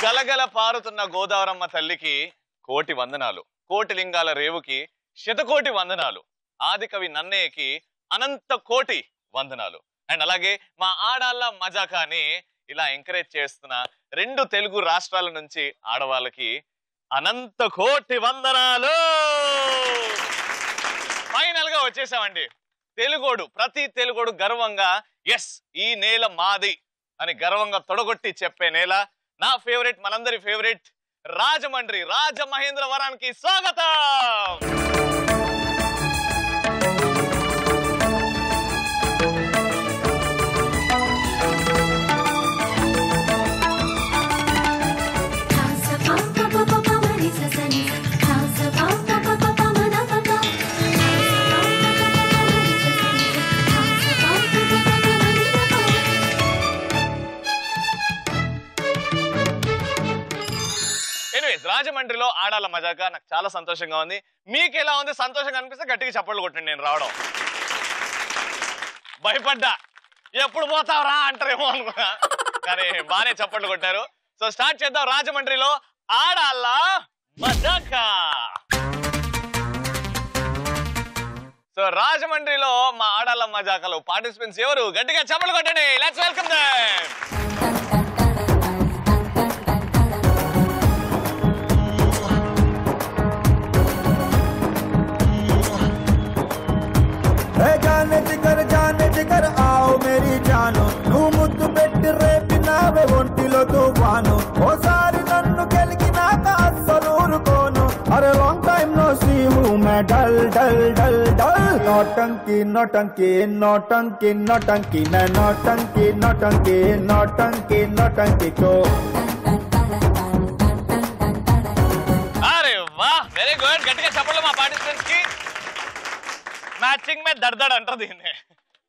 గలగల పారుతున్న గోదావరమ్మ తల్లికి కోటి వందనాలు, కోటి లింగాల రేవుకి శతకోటి వందనాలు, ఆదికవి నన్నయ్యకి అనంత కోటి వందనాలు. అండ్ అలాగే మా ఆడాళ్ళ మజాకాని ఇలా ఎంకరేజ్ చేస్తున్న 2 తెలుగు రాష్ట్రాల నుంచి ఆడవాళ్ళకి అనంత కోటి వందనాలు. ఫైనల్ గా వచ్చేసామండి. తెలుగోడు, ప్రతి తెలుగోడు గర్వంగా ఎస్ ఈ నేల మాది అని గర్వంగా తొడగొట్టి చెప్పే నేల నా ఫేవరెట్, మనందరి ఫేవరెట్ రాజమండ్రి, రాజమహేంద్రవరానికి స్వాగతం. రాజమండ్రిలో ఆడాల మజాగా నాకు చాలా సంతోషంగా ఉంది. మీకు ఎలా ఉంది? సంతోషంగా అనిపిస్తే గట్టిగా చప్పట్లు కొట్టండి. నేను రావడం భయపడ్డా, ఎప్పుడు పోతావరా అంటారేమో అనుకున్నా, కానీ బాగానే చప్పట్లు కొట్టారు. సో స్టార్ట్ చేద్దాం రాజమండ్రిలో ఆడాల మజాకా. సో రాజమండ్రిలో మా ఆడాల మజాకాలో పార్టిసిపెంట్స్ ఎవరు? గట్టిగా చప్పట్లు కొట్టండి. Let's welcome them. जाने जिगर आओ मेरी जानो नू मुद्दु पेट्टी रेपिनावे ఒంటిలో తుఫాను ఓసారి నన్ను గెలికినాక అస్సలు ఊరుకోను అరే లాంగ్ టైం నో సీ హూ మే డల్ డల్ డల్ డల్ నోటంకి నోటంకి నోటంకి నోటంకి నే నోటంకి నోటంకి నోటంకి నోటంకి కో. అరే వాహ్, వెరీ గుడ్. గట్టిగా చెప్పండి మా పార్టిసిపెంట్స్ కి. మ్యాచింగ్ మే దర్దడ్ అంటారు దీన్ని.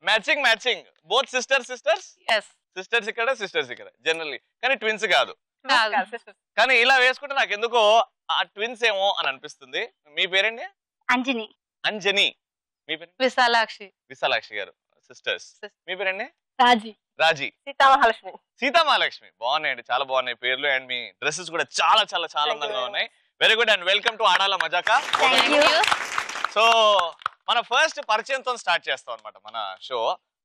Matching matching both sisters sisters ఇక్కడ, సిస్టర్స్ ఇక్కడ జనరల్లీ, కానీ ట్విన్స్ కాదు. కానీ ఇలా వేసుకుంటే నాకు ఎందుకో ఆ ట్విన్స్ ఏమో అని అనిపిస్తుంది. మీ పేరండి? అంజని. అంజని. మీ పేరు? విశాలాక్షి. విశాలాక్షి గారు సిస్టర్స్. మీ పేరండి? రాజీ. రాజీ. సీతామహాలక్ష్మి. సీతామహాలక్ష్మి. బాగున్నాయండి, చాలా బాగున్నాయి పేర్లు. అండ్ మీ డ్రెస్సెస్ కూడా చాలా చాలా చాలా అందంగా ఉన్నాయి. Very good and welcome to Aadala Majaka. So మన ఫస్ట్ పరిచయంతో స్టార్ట్ చేస్తాం అనమాట మన షో.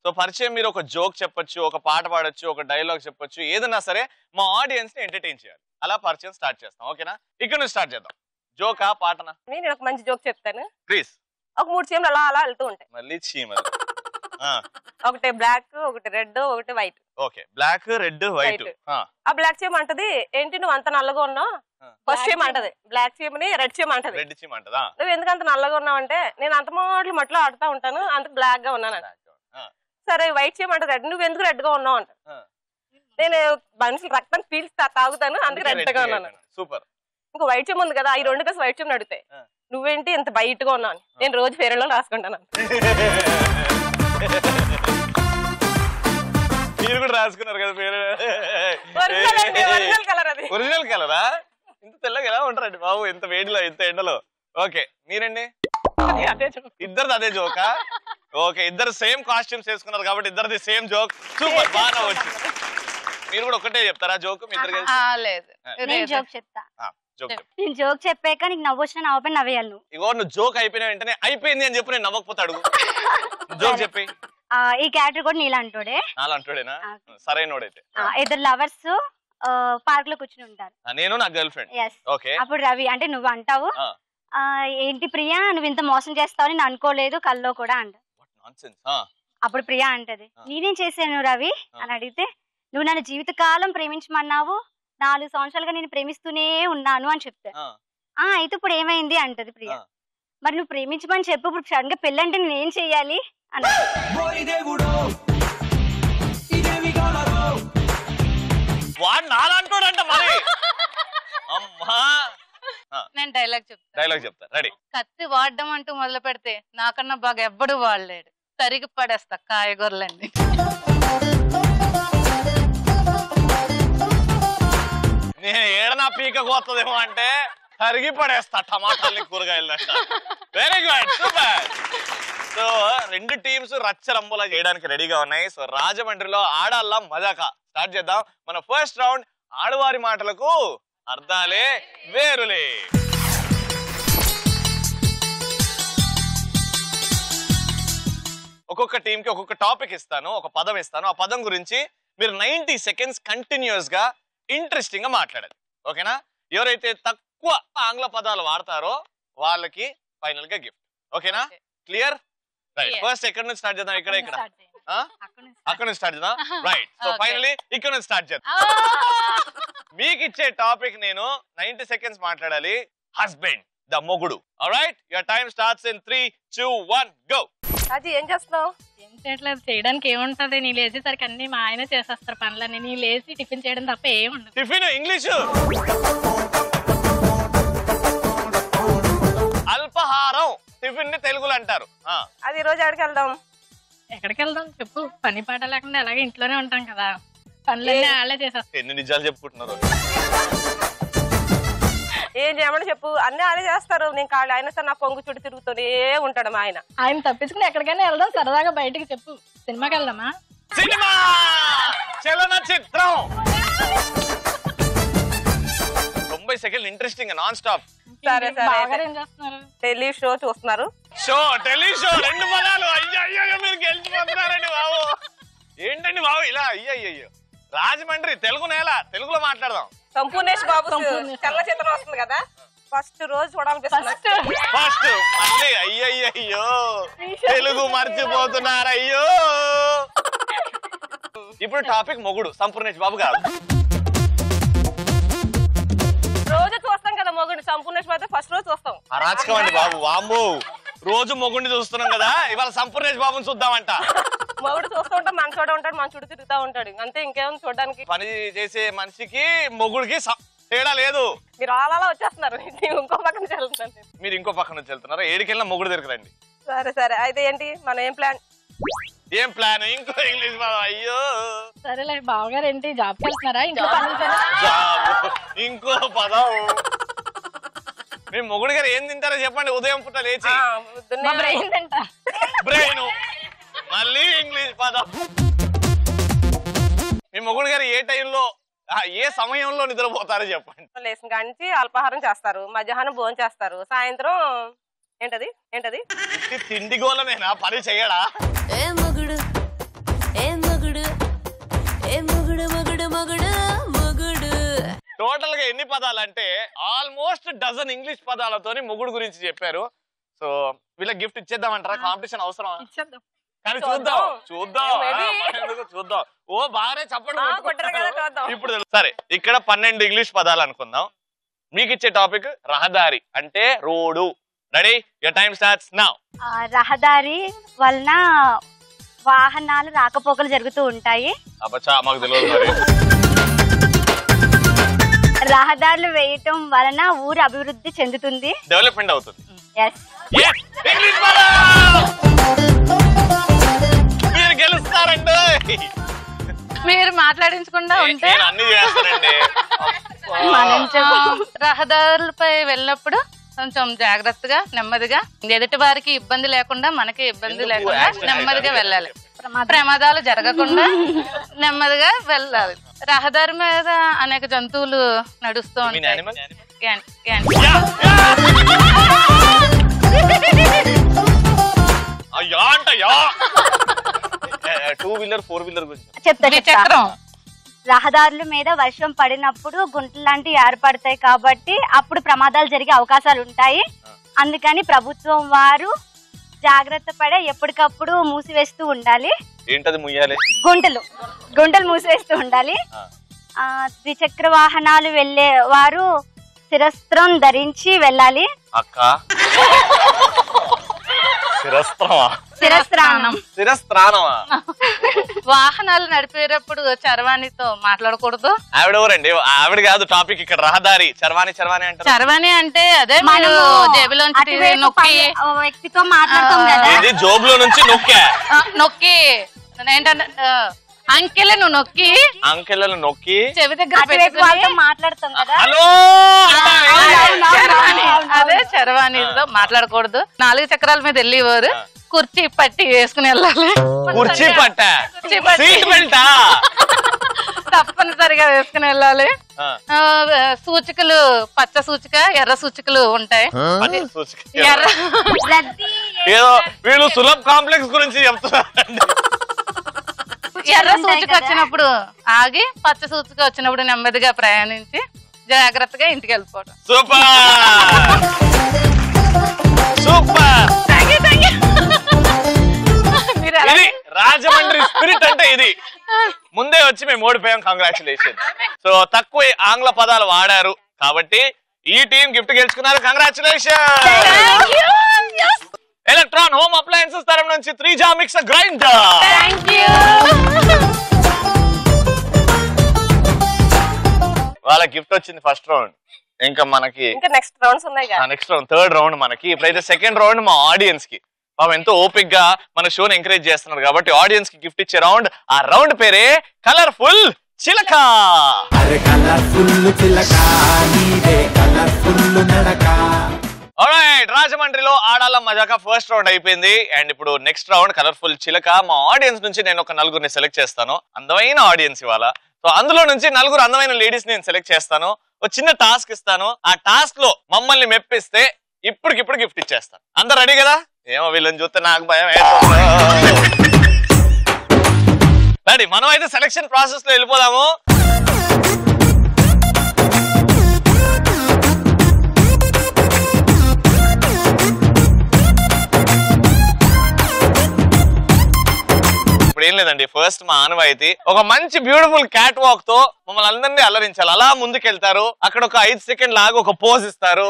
సో పరిచయం, మీరు ఒక జోక్ చెప్పొచ్చు, ఒక పాట పాడొచ్చు, ఒక డైలాగ్ చెప్పొచ్చు, ఏదన్నా సరే మా ఆడియన్స్ ని ఎంటర్టైన్ చేయాలి. అలా పరిచయం స్టార్ట్ చేస్తాం. ఓకేనా? ఇక్కడ నుంచి స్టార్ట్ చేద్దాం. జోకా పాటనా? నేను ఒక మంచి జోక్ చెప్తాను. ప్లీజ్. ఒక 3 చీమలు అలా అలా వెళ్తూ ఉంటాయి. మళ్ళీ చీమలు. ఒకటి బ్లాక్, ఒకటి రెడ్, ఒకటి white. Okay, black red white. ఆ బ్లాక్ చీమ అంటది, ఏంటి నువ్వు అంత నల్లగా ఉన్నావు? ఫస్ట్ చీమ అంటది బ్లాక్ చీమని, రెడ్ చీమ అంటది రెడ్ చీమ అంటదా, నువ్వు ఎందుకు అంత నల్లగా ఉన్నావు అంటే, నేను అంత మాటలు మట్లో ఆడుతూ ఉంటాను, అంత బ్లాక్ గా ఉన్నాను. సరే వైట్ చీమ అంటది, రెడ్, నువ్వు ఎందుకు రెడ్ గా ఉన్నావు అంట. నేను మనుషులు రక్తాన్ని పీల్చి తాగుతాను, అందుకు రెడ్ గా ఉన్నాను. సూపర్. ఇంకో వైట్ చీమ ఉంది కదా, ఈ 2 కలిసి వైట్ చీమ అడిగితే, నువ్వేంటి ఇంత బయట గా ఉన్నావు? నేను రోజు ఫేర్ అండ్ రాసుకుంటాను. మీరు కూడా రాసుకున్నారు కదా పేరు? ఒరిజినల్ కలర్ అది. ఒరిజినల్ కలరా? ఇంత తెల్లగా ఎలా ఉంటారండి బాబు, ఇంత వేడిలో, ఇంత ఎండలో? ఓకే, మీరండి? ఇద్దరిది అదే జోకా? ఓకే, ఇద్దరు సేమ్ కాస్ట్యూమ్స్ వేసుకున్నారు కాబట్టి ఇద్దరిది సేమ్ జోక్. సూపర్, బాగా వచ్చింది. మీరు కూడా ఒకటే చెప్తారా జోక్? మీ ఇద్దరు నేను జోక్ చెప్పాక నీకు నవ్వు వచ్చిన నవ్వుపై నవ్వేయాలి నువ్వు. ఇగో నువ్వు జోక్ అయిపోయిన వెంటనే అయిపోయింది అని చెప్పి నేను నవ్వకపోతే అడుగు. జోక్ చెప్పి. ఈ క్యారెక్టర్ కూడా నీలాంటోడే. నాలంటోడేనా? సరైనోడైతే. 2 లవర్స్ పార్క్ లో కూర్చుని ఉంటారు, నేను నా గర్ల్ ఫ్రెండ్. ఓకే, అప్పుడు రవి అంటే నువ్వు అంటావు, ఏంటి ప్రియా నువ్వు ఇంత మోసం చేస్తావని నేను అనుకోలేదు కల్లో కూడా అంట. అప్పుడు ప్రియా అంటది, నేనేం చేశాను రవి అని అడిగితే, నువ్వు నన్ను జీవితకాలం ప్రేమించమన్నావు, 4 సంవత్సరాలుగా నేను ప్రేమిస్తూనే ఉన్నాను అని చెప్తా. అయితే ఇప్పుడు ఏమైంది అంటది ప్రియా. మరి నువ్వు ప్రేమించమని చెప్పు, ఇప్పుడు సడన్ గా పెళ్ళంటే నేను ఏం చెయ్యాలి అని. వాడు నాలంటోడంట మరి. అమ్మా, నేను డైలాగ్ చెప్తా. రెడీ? కత్తి వాడడం అంటూ మొదలు పెడితే నాకన్నా బాగా ఎవ్వడు వాడలేడు, తరిగి పడేస్తా కాయగూరలన్నీ. నేను ఏడనా పీక కోత్తదేమో అంటే తరిగి పడేస్తా టమాటాలని, కూరగాయలు. Very good, super. So 2 teams రచ్చరంబులా చేయడానికి రెడీగా ఉన్నాయి. సో రాజమండ్రిలో ఆడాళ్ళ మజాకా స్టార్ట్ చేద్దాం. మన ఫస్ట్ రౌండ్ ఆడవారి మాటలకు అర్థాలే వేరులే. ఒక్కొక్క టీంకి ఒక్కొక్క టాపిక్ ఇస్తాను, ఒక పదం ఇస్తాను. ఆ పదం గురించి మీరు 90 seconds కంటిన్యూస్ గా ఇంట్రెస్టింగ్ గా మాట్లాడాలి. ఓకేనా? ఎవరైతే తక్కువ ఆంగ్ల పదాలు వాడతారో వాళ్ళకి ఫైనల్ గా గిఫ్ట్. ఓకేనా? క్లియర్? రైట్. ఫస్ట్ ఎక్కడ నుంచి స్టార్ట్ చేద్దాం? ఇక్కడ అక్కడ నుంచి స్టార్ట్ చేద్దాం. రైట్. సో ఫైనలీ ఇక్కడ నుంచి స్టార్ట్ చేద్దాం. మీకు ఇచ్చే టాపిక్ నేను 90 seconds మాట్లాడాలి. హస్బెండ్, ద మొగుడు. Alright, your time starts in 3, 2, 1 go. అది ఏం చేస్తున్నావు? ఏం చేయట్లేదు. చేయడానికి ఏముంటది? నీ లేచేసరికి అన్ని మా ఆయన చేసేస్తారు పనులన్నీ. నీ లేచి టిఫిన్ చేయడం తప్ప ఏముండదు. Tiffin English. అల్పాహారం టిఫిన్ ని తెలుగులో అంటారు. అది ఈ రోజు ఎక్కడికి వెళ్దాం? ఎక్కడికి వెళ్దాం చెప్పు? పని పాట లేకుండా అలాగే ఇంట్లోనే ఉంటాం కదా, పనులన్నీ వాళ్ళే చేసేస్తారు. ఎన్ని నిజాలు చెప్పుకుంటున్నారు? ఏం చేయమని చెప్పు. అన్ని ఆయన చేస్తారు. నేను కాళ్ళు ఆయన సార్ నా పొంగు చుట్టూ తిరుగుతూనే ఉంటాడు మా ఆయన. ఆయన తప్పించుకుని ఎక్కడికైనా వెళ్దాం సరదాగా బయటికి. చెప్పు, సినిమాకి వెళ్దామా? సినిమా, చలనచిత్రం. 90 seconds ఇంట్రెస్టింగ్ నాన్ స్టాప్. సరే బాగా ఏం చేస్తున్నారు? టెలి షో చూస్తున్నారు. షో, టెలి షో, 2 పదాలు. అయ్యో మీరు గెలిచిపోతున్నారండి బాబు. ఏంటండి బాబు ఇలా? అయ్యో రాజమండ్రి తెలుగు నేల, తెలుగులో మాట్లాడదాం. సంపూర్ణేష్ బాబు తెల్ల చిత్రం వస్తుంది కదా, ఫస్ట్ రోజు చూడాలనిపిస్తుంది. ఫస్ట్ మళ్ళీ అయ్యో తెలుగు మర్చిపోతున్నారు. అయ్యో. ఇప్పుడు టాపిక్ మొగుడు, సంపూర్ణేష్ బాబు కాదు. రోజు చూస్తాం కదా మొగుడు. సంపూర్ణేష్ బాబు ఫస్ట్ రోజు చూస్తాం. అరాచకం అండి బాబు. వామ్మో, రోజు మొగుడిని చూస్తున్నాం కదా, ఇవాళ సంపూర్ణేష్ బాబుని చూద్దామంట. మొగుడు చూస్తూ ఉంటాం, మన చోట ఉంటాడు, మన చుట్టూ తిరుగుతూ ఉంటాడు. అంతే, ఇంకేముంది చూడడానికి. పని చేసే మనిషికి మొగుడికి తేడా లేదు. మీరు అలా వచ్చేస్తున్నారు. ఇంకో పక్కన వెళ్తున్నాను. మీరు ఇంకో పక్కన నుంచి వెళ్తున్నారా? ఏడికెళ్ళినా మొగుడు దగ్గరండి. సరే అయితే ఏంటి మన ఏం ప్లాన్? ఏం ప్లాన్? ఇంకో ఇంగ్లీష్ బాబు. అయ్యో సరేలే. బావగారు ఏంటి జాబ్కి వెళ్తున్నారా? ఇంట్లో ఇంకో పదం. మీ మొగుడు గారు ఏం తింటారో చెప్పండి. ఉదయం పూట లేచి బ్రెయిన్, మళ్ళీ ఇంగ్లీష్ పదం. మీ మొగుడు గారు ఏ టైంలో, ఏ సమయంలో నిద్రపోతారో చెప్పండి. లేచిన కానించి అల్పాహారం చేస్తారు, మధ్యాహ్నం భోజనం చేస్తారు, సాయంత్రం ఏంటది తిండి గోలనేనా? పని చెయ్యడా? టోటల్ గా ఎన్ని పదాలు అంటే ఆల్మోస్ట్ డజన్ ఇంగ్లీష్ పదాలతోని మొగుడు గురించి చెప్పారు. సో వీళ్ళకి గిఫ్ట్ ఇచ్చేద్దామంటారా? కాంపిటీషన్ అవసరం? కానీ చూద్దాం. ఓ బాగానే చెప్పండి. ఇప్పుడు సరే, ఇక్కడ 12 ఇంగ్లీష్ పదాలు అనుకుందాం. మీకు ఇచ్చే టాపిక్ రహదారి అంటే road. Ready? Your time starts now. రహదారి వలన వాహనాలు రాకపోకలు జరుగుతూ ఉంటాయి. అబ్బా, మాకు తెలియదు మరి. రహదారులు వేయటం వలన ఊరు అభివృద్ధి చెందుతుంది, డెవలప్మెంట్ అవుతుంది. మీరు గెలుస్తారండి. మీరు మాట్లాడించకుండా ఉంటే అన్ని చేస్తారండి. రహదారులపై వెళ్ళినప్పుడు కొంచెం జాగ్రత్తగా, నెమ్మదిగా, ఎదుటి వారికి ఇబ్బంది లేకుండా, మనకి ఇబ్బంది లేకుండా నెమ్మదిగా వెళ్ళాలి. ప్రమాదాలు జరగకుండా నెమ్మదిగా వెళ్ళాలి. రహదారి మీద అనేక జంతువులు నడుస్తూ ఉంటాయి. 2-wheeler 4-wheeler గురించి చక్రం. రహదారుల మీద వర్షం పడినప్పుడు గుంటలు లాంటివి ఏర్పడతాయి కాబట్టి అప్పుడు ప్రమాదాలు జరిగే అవకాశాలు ఉంటాయి. అందుకని ప్రభుత్వం వారు జాగ్రత్త పడే ఎప్పటికప్పుడు మూసివేస్తూ ఉండాలి. ఏంటది? ముయ్యాలి. గుంటలు మూసివేస్తూ ఉండాలి. ద్విచక్ర వాహనాలు వెళ్లే వారు శిరస్త్రం ధరించి వెళ్ళాలి. అక్క, శిరస్త్రానమా? వాహనాలు నడిపేటప్పుడు చరవాణితో మాట్లాడకూడదు. ఆవిడెవరండి? ఆవిడ కాదు టాపిక్ ఇక్కడ. రహదారి చరవాణి అంటే చరవాణి అంటే అదే జేబులోంచి నొక్కి వ్యక్తితో మాట్లాడతాం కదా, జోబులో నుంచి నొక్కి ఏంటంటే అంకెలను నొక్కి చెవి దగ్గర మాట్లాడతాం కదా. అదే చరవాణిలో మాట్లాడకూడదు. 4 చక్రాల మీద వెళ్ళేవారు కుర్చీ పట్టి వేసుకుని వెళ్ళాలి. కుర్చీ పట్ట, సీట్ బెల్టా? తప్పనిసరిగా వేసుకుని వెళ్ళాలి. సూచికలు పచ్చ సూచిక, ఎర్ర సూచికలు ఉంటాయి. ఎర్ర ఏదో వీళ్ళు సులభ్ కాంప్లెక్స్ గురించి చెప్తున్నారండి. ఎర్ర సూచిక వచ్చినప్పుడు ఆగి, పచ్చ సూచిక వచ్చినప్పుడు నెమ్మదిగా ప్రయాణించి జాగ్రత్తగా ఇంటికి వెళ్ళిపోవడం. Super super. ఇది రాజమండ్రి స్పిరిట్ అంటే ఇది. ముందే వచ్చి మేము ఓడిపోయాం, కంగ్రాచులేషన్. సో తక్కువ ఆంగ్ల పదాలు వాడారు కాబట్టి ఈ టీం గిఫ్ట్ గెలుచుకున్నారు, కంగ్రాచులేషన్. ఎలక్ట్రాన్ హోమ్ అప్లయన్సెస్ తరం నుంచి 3 జార్ మిక్సర్ గ్రైండర్. వాళ్ళ గిఫ్ట్ వచ్చింది ఫస్ట్ రౌండ్. ఇంకా మనకి నెక్స్ట్ రౌండ్స్ ఉన్నాయి కదా. నెక్స్ట్ రౌండ్, థర్డ్ రౌండ్ మనకి. ఇప్పుడైతే సెకండ్ రౌండ్ మా ఆడియన్స్ కి పాపం ఎంతో ఓపిక్ గా మన షోని ఎంకరేజ్ చేస్తున్నారు కాబట్టి ఆడియన్స్ కి గిఫ్ట్ ఇచ్చే రౌండ్. ఆ రౌండ్ పేరే కలర్ఫుల్ చిలక. ఆల్రైట్, రాజమండ్రిలో ఆడాల మజాక ఫస్ట్ రౌండ్ అయిపోయింది. అండ్ ఇప్పుడు నెక్స్ట్ రౌండ్ కలర్ఫుల్ చిలక. మా ఆడియన్స్ నుంచి నేను ఒక 4 సెలెక్ట్ చేస్తాను, అందమైన ఆడియన్స్ ఇవాళ. సో అందులో నుంచి 4 అందమైన లేడీస్ నేను సెలెక్ట్ చేస్తాను. ఒక చిన్న టాస్క్ ఇస్తాను. ఆ టాస్క్ లో మమ్మల్ని మెప్పిస్తే ఇప్పటికిప్పుడు గిఫ్ట్ ఇచ్చేస్తాను. అందరు రెడీ కదా? ఏమో వీళ్ళని చూస్తే నాకు భయం రెడీ. మనం అయితే సెలక్షన్ ప్రాసెస్ లో వెళ్ళిపోదాము. ఇప్పుడు ఏం లేదండి, ఫస్ట్ మా ఆనవాయితీ ఒక మంచి బ్యూటిఫుల్ క్యాట్ వాక్ తో మమ్మల్ని అందరినీ అల్లరించాలి. అలా ముందుకెళ్తారు, అక్కడ ఒక 5 సెకండ్ లాగా ఒక పోజ్ ఇస్తారు.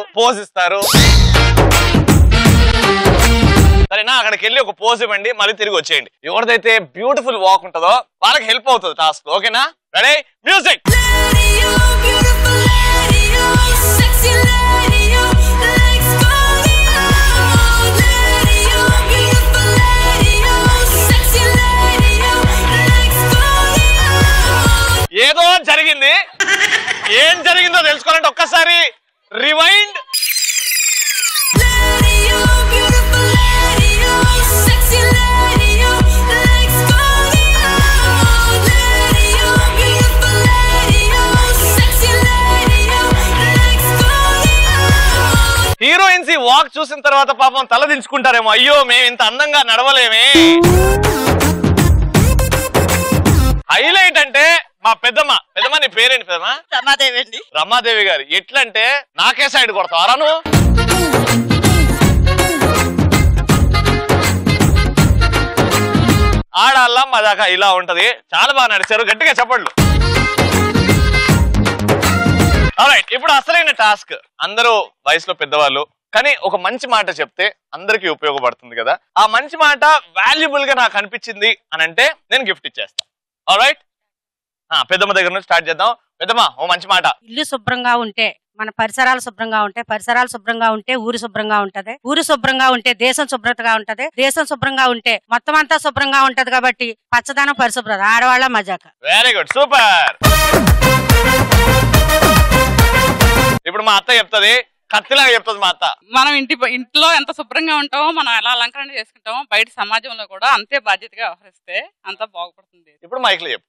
సరేనా? అక్కడికి వెళ్ళి ఒక పోజ్ ఇవ్వండి, మళ్ళీ తిరిగి వచ్చేయండి. ఎవరిదైతే బ్యూటిఫుల్ వాక్ ఉంటుందో వాళ్ళకి హెల్ప్ అవుతుంది టాస్క్. ఓకేనా? Ready, music. ఏదో జరిగింది, ఏం జరిగిందో తెలుసుకోవాలంటే ఒక్కసారి రివైండ్. హీరోయిన్స్ ఈ వాక్ చూసిన తర్వాత పాపం తల దించుకుంటారేమో, అయ్యో మేము ఇంత అందంగా నడవలేమే. హైలైట్ అంటే మా పెద్దమ్మ. నీ పేరేంటి పెద్దమ్మ? రమాదేవి అండి. రమాదేవి గారు ఎట్లంటే నాకే సైడ్ కొడతావరా నువ్వు? ఆడాళ్ళ మదాకా ఇలా ఉంటది. చాలా బాగా నడిచారు, గట్టిగా చెప్పండి. ఆల్రైట్, ఇప్పుడు అసలైన టాస్క్. అందరూ వయసులో పెద్దవాళ్ళు, కానీ ఒక మంచి మాట చెప్తే అందరికి ఉపయోగపడుతుంది కదా. ఆ మంచి మాట వాల్యుబుల్ గా నాకు అనిపించింది అని అంటే నేను గిఫ్ట్ ఇచ్చేస్తాను. ఆల్రైట్, పెద్దమ్మ దగ్గర నుంచి స్టార్ట్ చేద్దాం. పెద్దమ్మ, ఓ మంచి మాట. ఇల్లు శుభ్రంగా ఉంటే, మన పరిసరాలు శుభ్రంగా ఉంటే, పరిసరాలు శుభ్రంగా ఉంటే ఊరు శుభ్రంగా ఉంటది, ఊరు శుభ్రంగా ఉంటే దేశం శుభ్రతగా ఉంటది, దేశం శుభ్రంగా ఉంటే మొత్తం అంతా శుభ్రంగా ఉంటది. కాబట్టి పచ్చదనం, పరిశుభ్రత, ఆడవాళ్ళ మజాక. Very good, super. ఇప్పుడు మా అత్త చెప్తుంది, కత్తిలాగా చెప్తుంది మా అత్త. మనం ఇంట్లో ఎంత శుభ్రంగా ఉంటామో, మనం ఎలా అలంకరణ చేసుకుంటామో, బయట సమాజంలో కూడా అంతే బాధ్యతగా వ్యవహరిస్తే అంతా బాగుపడుతుంది. ఇప్పుడు మైక్ లో చెప్పు.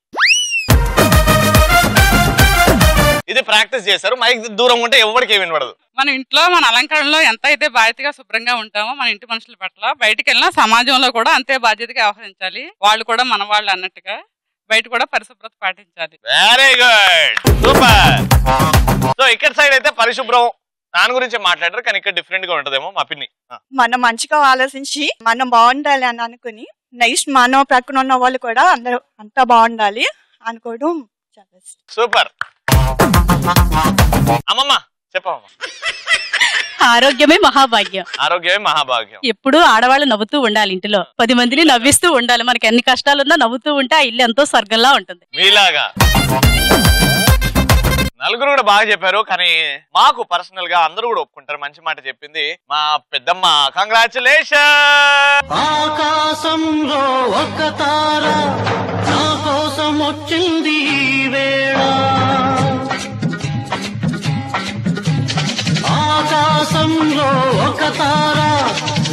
ఇది ప్రాక్టీస్ చేశారు, మైక్ దూరం ఉంటే ఎవరికి ఏమి వినపడదు. మన ఇంట్లో మన అలంకరణలో ఎంత అయితే బాధ్యతగా శుభ్రంగా ఉంటామో మన ఇంటి మనుషుల పట్ల, బయటకు వెళ్ళినా సమాజంలో కూడా అంతే బాధ్యతగా వ్యవహరించాలి. వాళ్ళు కూడా మన వాళ్ళు అన్నట్టుగా బయట కూడా పరిశుభ్రత పాటించాలి. Very good, super. సో ఇక్కడ సైడ్ అయితే పరిశుభ్రం దాని గురించి మాట్లాడారు, కానీ ఇక్కడ డిఫరెంట్ గా ఉంటదేమో మా పిన్ని. మనం మంచిగా ఆలోచించి మనం బాగుండాలి అని అనుకుని, నెక్స్ట్ మన ప్రక్కన ఉన్న వాళ్ళు కూడా అందరూ అంతా బాగుండాలి అనుకోవడం చాలా సూపర్. అమ్మమ్మ చెప్పమ్మా. ఆరోగ్యమే మహాభాగ్యం. ఆరోగ్యమే మహాభాగ్యం. ఎప్పుడు ఆడవాళ్ళు నవ్వుతూ ఉండాలి, ఇంటిలో 10 మందిని నవ్విస్తూ ఉండాలి. మనకి ఎన్ని కష్టాలున్నా నవ్వుతూ ఉంటే ఆ ఇల్లు ఎంతో స్వర్గంలా ఉంటుంది. మీలాగా నలుగురు కూడా బాగా చెప్పారు, కానీ మాకు పర్సనల్ గా అందరూ కూడా ఒప్పుకుంటారు. మంచి మాట చెప్పింది మా పెద్దమ్మ. కంగ్రాచులేషన్. ఆకాశంలో ఒక తార నా కోసం వచ్చింది వేళ, ఆకాశంలో ఒక తార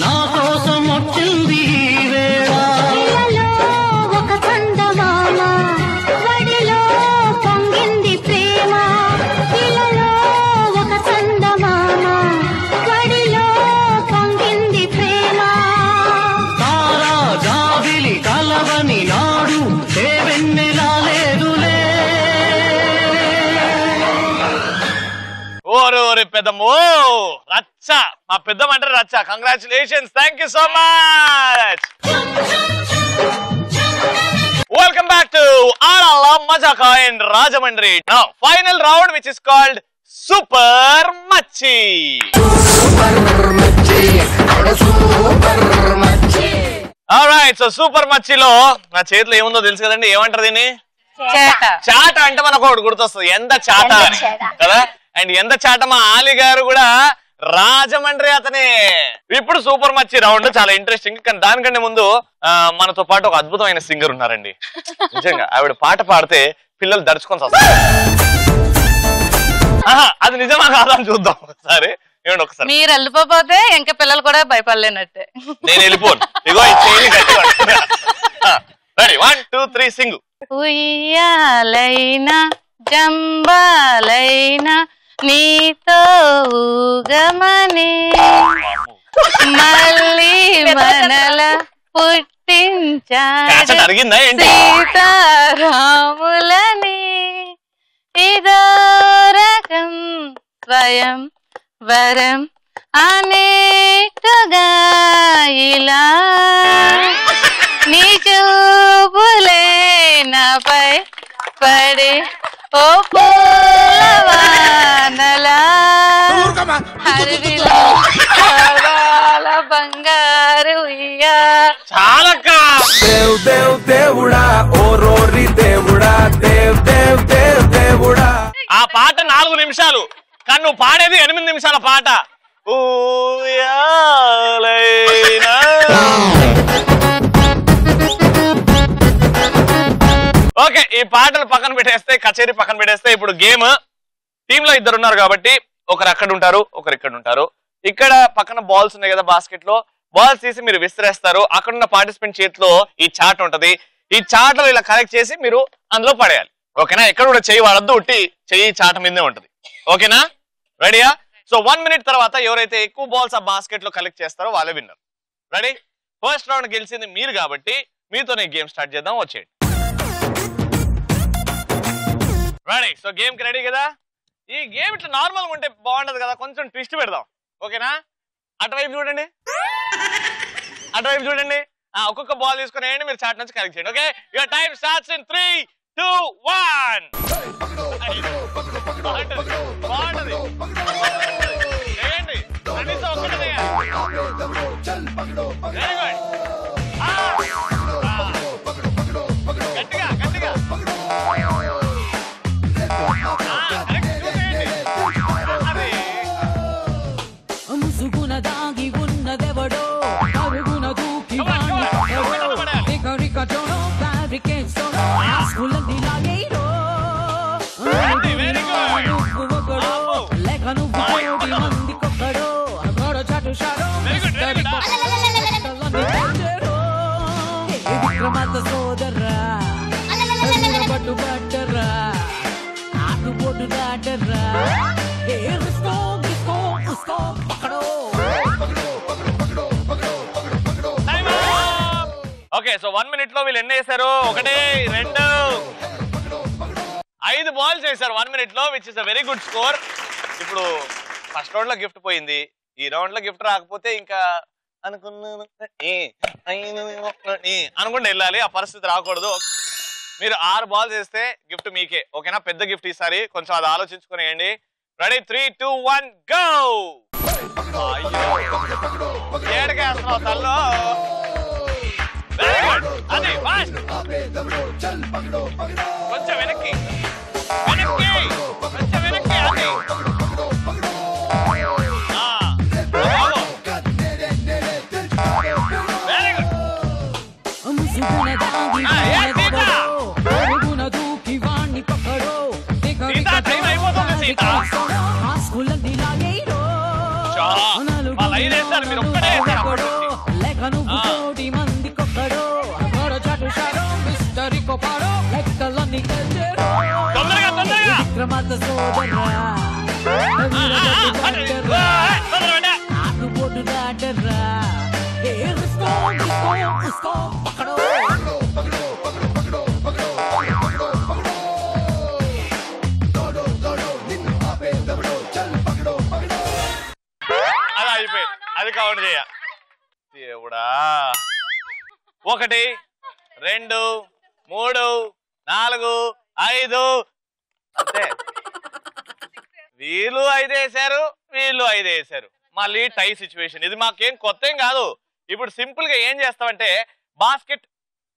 నా కోసం వచ్చింది వేళ, ఒక చందమామ వడిలో పెద్దమ్మో రచ్చ, మా పెద్దమ్మ అంటే రచ్చ. Congratulations, thank you so much. Welcome back to Aadala Majaka in Rajahmundry. Now final round which is called super Machi. Alright, so super మచ్చిలో నా చేతిలో ఏముందో తెలుసు కదండి, ఏమంటారు దీన్ని? చాట. అంటే మనకు ఒకటి గుర్తొస్తుంది, ఎంత చాట అని కదా. అండ్ ఎంత చాట మా ఆలి గారు కూడా రాజమండ్రి అతనే. ఇప్పుడు సూపర్ మచ్చి రౌండ్ చాలా ఇంట్రెస్టింగ్. కానీ దానికంటే ముందు మనతో పాటు ఒక అద్భుతమైన సింగర్ ఉన్నారండి. నిజంగా ఆవిడ పాట పాడితే పిల్లలు దడుచుకొని వస్తారు. అది నిజమా కాదా అని చూద్దాం ఒకసారి. ఏమండి ఒకసారి మీరు వెళ్ళిపోతే ఇంకా పిల్లలు కూడా భయపడలేనట్టే. నేను వెళ్ళిపోను. ఇగో రెడీ, 1 2 3 సింగు. ఉయ్యాలైనా జంబాలైనా నీతో ఊగమని మళ్ళీ మనల పుట్టించాడు సీతారాములని ఇదో రకం స్వయం వరం అనేటుగా ఇలా నీ చూపులే నాపై పడే ఓ పూలవానలా హరివిలో బంగారు దేవ్ దేవ్ దేవుడా ఓ రోరి దేవుడా దేవ్ దేవ్ దేవ్ దేవుడా. ఆ పాట 4 నిమిషాలు కానీ నువ్వు పాడేది 8 నిమిషాల పాట. ఓకే, ఈ పాటలు పక్కన పెట్టేస్తే, కచేరీ పక్కన పెట్టేస్తే, ఇప్పుడు గేమ్. టీమ్ లో 2 ఉన్నారు కాబట్టి ఒకరు అక్కడ ఉంటారు, ఒకరు ఇక్కడ ఉంటారు. ఇక్కడ పక్కన బాల్స్ ఉన్నాయి కదా, బాస్కెట్ లో బాల్స్ తీసి మీరు విసిరేస్తారు. అక్కడ ఉన్న పార్టిసిపెంట్ చేతిలో ఈ చాట్ ఉంటది. ఈ చాట్లో ఇలా కలెక్ట్ చేసి మీరు అందులో పడేయాలి. ఓకేనా? ఎక్కడ కూడా చెయ్యి వాడద్దు, ఉట్టి చెయ్యి చాట మీదే ఉంటది. ఓకేనా? రెడీయా? సో 1 మినిట్ తర్వాత ఎవరైతే ఎక్కువ బాల్స్ ఆ బాస్కెట్ లో కలెక్ట్ చేస్తారో వాళ్ళే విన్నర్. రెడీ? ఫస్ట్ రౌండ్ గెలిచింది మీరు కాబట్టి మీతోనే గేమ్ స్టార్ట్ చేద్దాం. వచ్చేయండి. రెడీ? సో గేమ్ కి రెడీ కదా? ఈ గేమ్ ఇట్లా నార్మల్ గా ఉంటే బాగుంటది కదా, కొంచెం ట్విస్ట్ పెడదాం. ఓకేనా? అటువైపు చూడండి, అటువైపు చూడండి. ఒక్కొక్క బాల్ తీసుకుని వేయండి, మీరు చాట్ నుంచి కలెక్ట్ చేయండి. Okay, your time starts in 3 2 1. బాగుంటది చేయండి, కనీసం ఒక్కటే చేయాలి. Very good. గట్టిగా గట్టిగా ముసుగున దాగి ఉన్నదెవడో అరుగున దూకి రికరికటోనో ఫ్యాబ్రికేట్స్‌తోనో స్కూలంది లాగేరో నువ్వొకడో లేక నువ్వు కోటి మందికొకడో అగడ చాటు షాడో విక్రమార్క సోదరా పట్టు పట్టరా ఆటు పోటు దాటరా ఓకే, సో 1 మినిట్ లో వీళ్ళు ఎన్ని వేశారు? 1 2 5 బాల్స్ వేశారు 1 మినిట్ లో, which is a very good score. ఇప్పుడు ఫస్ట్ రౌండ్ లో గిఫ్ట్ పోయింది, ఈ రౌండ్ లో గిఫ్ట్ రాకపోతే ఇంకా అనుకుంటూ వెళ్ళాలి. ఆ పరిస్థితి రాకూడదు. మీరు 6 బాల్స్ వేస్తే గిఫ్ట్ మీకే. ఓకేనా? పెద్ద గిఫ్ట్ ఈసారి, కొంచెం అది ఆలోచించుకుని వేయండి. రెడీ? 3 2 1 గో. ఏడకేస్తున్నావు తల్లో. Very good. అది ఫాస్ట్. కొంచెం వెనక్కి వెనక్కి కొంచెం వెనక్కి. అది వెరీ గుడ్. సీత టైం అయిపోతుంది. సీత మా లైన్ వేస్తారు, మీరు ఒక్కడే వేస్తారు. తొందరగా తొందరగా కౌంట్ చేయ దేవుడా 1 2 3 4 5 అంతే వీళ్ళు 5 వేసారు వీళ్ళు 5 వేసారు మళ్ళీ టై సిచ్యువేషన్ ఇది మాకేం కొత్త ఏం కాదు ఇప్పుడు సింపుల్ గా ఏం చేస్తామంటే బాస్కెట్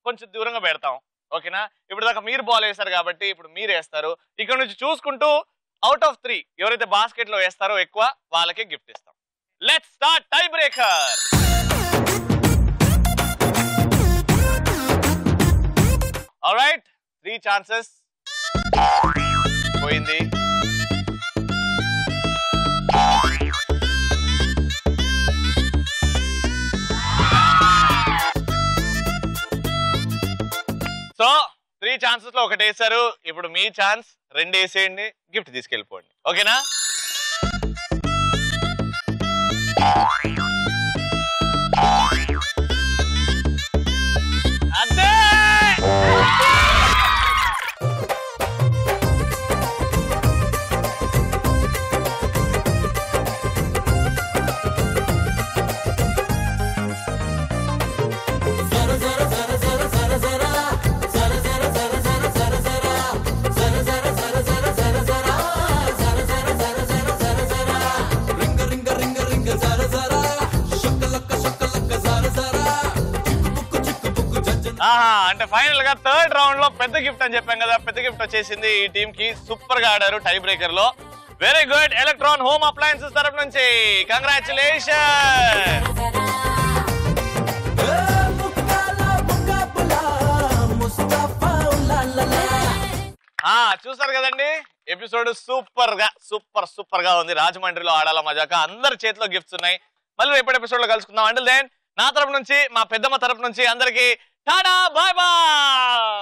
కొంచెం దూరంగా పెడతాం ఓకేనా ఇప్పుడు దాకా మీరు బాల్ వేస్తారు కాబట్టి ఇప్పుడు మీరు వేస్తారు ఇక్కడ నుంచి చూసుకుంటూ అవుట్ ఆఫ్ 3 ఎవరైతే బాస్కెట్ లో వేస్తారో ఎక్కువ వాళ్ళకి గిఫ్ట్ ఇస్తాం let's start tie breaker alright 3 chances పోయింది సో 3 ఛాన్సెస్ లో 1 వేసారు ఇప్పుడు మీ ఛాన్స్ 2 వేసేయండి గిఫ్ట్ తీసుకెళ్ళిపోండి ఓకేనా అదే అంటే ఫైనల్ గా 3rd రౌండ్ లో పెద్ద గిఫ్ట్ అని చెప్పాం కదా పెద్ద గిఫ్ట్ వచ్చేసింది ఈ టీం కి సూపర్ గా ఆడారు టై బ్రేకర్ లో very good electron home appliances తరఫు నుంచి కంగ్రాచులేషన్ చూసారు కదండి ఎపిసోడ్ సూపర్ గా ఉంది రాజమండ్రిలో ఆడాల మజాక అందరి చేతిలో గిఫ్ట్స్ ఉన్నాయి మళ్ళీ రేపటి ఎపిసోడ్ లో కలుసుకుందాం అంటే దెన్ నా తరపు నుంచి మా పెద్దమ్మ తరపు నుంచి అందరికి టాటా బాయ్ బాయ్